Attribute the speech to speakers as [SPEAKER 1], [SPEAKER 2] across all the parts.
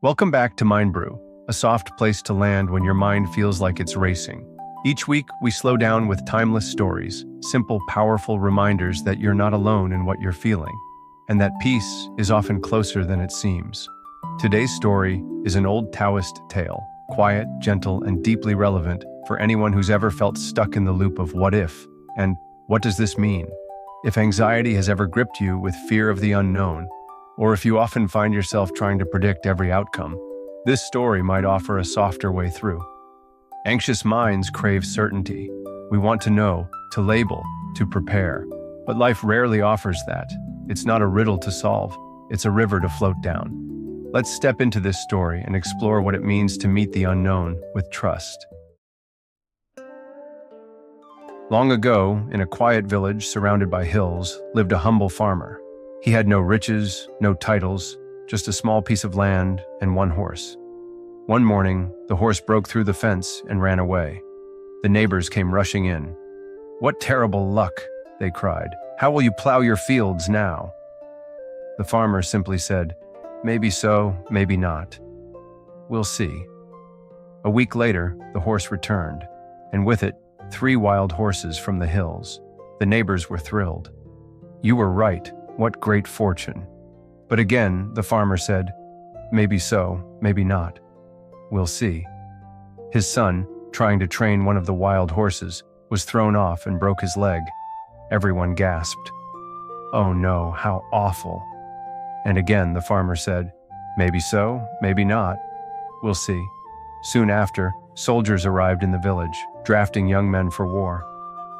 [SPEAKER 1] Welcome back to Mind Brew, a soft place to land when your mind feels like it's racing. Each week, we slow down with timeless stories, simple, powerful reminders that you're not alone in what you're feeling, and that peace is often closer than it seems. Today's story is an old Taoist tale, quiet, gentle, and deeply relevant for anyone who's ever felt stuck in the loop of what if, and what does this mean? If anxiety has ever gripped you with fear of the unknown, or if you often find yourself trying to predict every outcome, this story might offer a softer way through. Anxious minds crave certainty. We want to know, to label, to prepare. But life rarely offers that. It's not a riddle to solve, it's a river to float down. Let's step into this story and explore what it means to meet the unknown with trust. Long ago, in a quiet village surrounded by hills, lived a humble farmer. He had no riches, no titles, just a small piece of land and one horse. One morning, the horse broke through the fence and ran away. The neighbors came rushing in. "What terrible luck," they cried. "How will you plow your fields now?" The farmer simply said, "Maybe so, maybe not. We'll see." A week later, the horse returned, and with it, 3 wild horses from the hills. The neighbors were thrilled. "You were right. What great fortune." But again, the farmer said, "Maybe so, maybe not. We'll see." His son, trying to train one of the wild horses, was thrown off and broke his leg. Everyone gasped. "Oh no, how awful." And again, the farmer said, "Maybe so, maybe not. We'll see." Soon after, soldiers arrived in the village, drafting young men for war.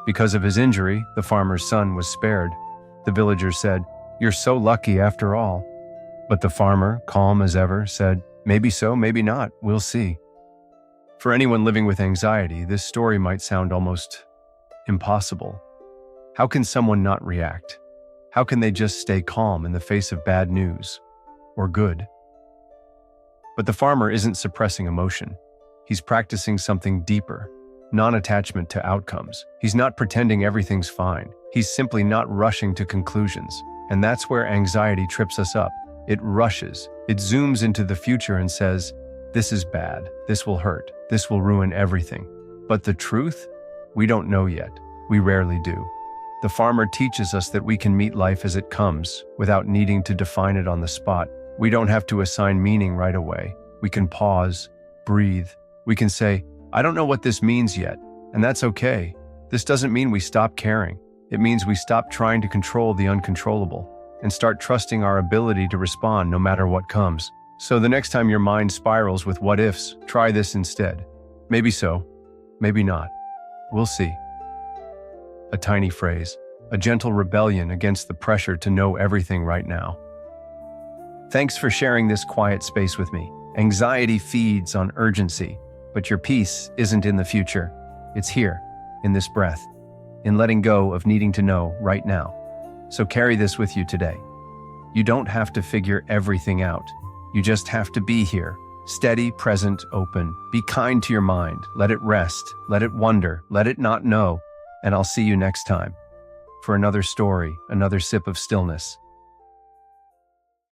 [SPEAKER 1] Because of his injury, the farmer's son was spared. The villagers said, "You're so lucky after all." But the farmer, calm as ever, said, "Maybe so, maybe not. We'll see." For anyone living with anxiety, this story might sound almost impossible. How can someone not react? How can they just stay calm in the face of bad news? Or good? But the farmer isn't suppressing emotion. He's practicing something deeper. Non-attachment to outcomes. He's not pretending everything's fine. He's simply not rushing to conclusions. And that's where anxiety trips us up. It rushes. It zooms into the future and says, "This is bad. This will hurt. This will ruin everything." But the truth? We don't know yet. We rarely do. The farmer teaches us that we can meet life as it comes without needing to define it on the spot. We don't have to assign meaning right away. We can pause, breathe. We can say, "I don't know what this means yet," and that's okay. This doesn't mean we stop caring. It means we stop trying to control the uncontrollable and start trusting our ability to respond no matter what comes. So the next time your mind spirals with what ifs, try this instead. Maybe so, maybe not. We'll see. A tiny phrase, a gentle rebellion against the pressure to know everything right now. Thanks for sharing this quiet space with me. Anxiety feeds on urgency, but your peace isn't in the future. It's here, in this breath, in letting go of needing to know right now. So carry this with you today. You don't have to figure everything out. You just have to be here, steady, present, open. Be kind to your mind. Let it rest. Let it wonder. Let it not know. And I'll see you next time for another story, another sip of stillness.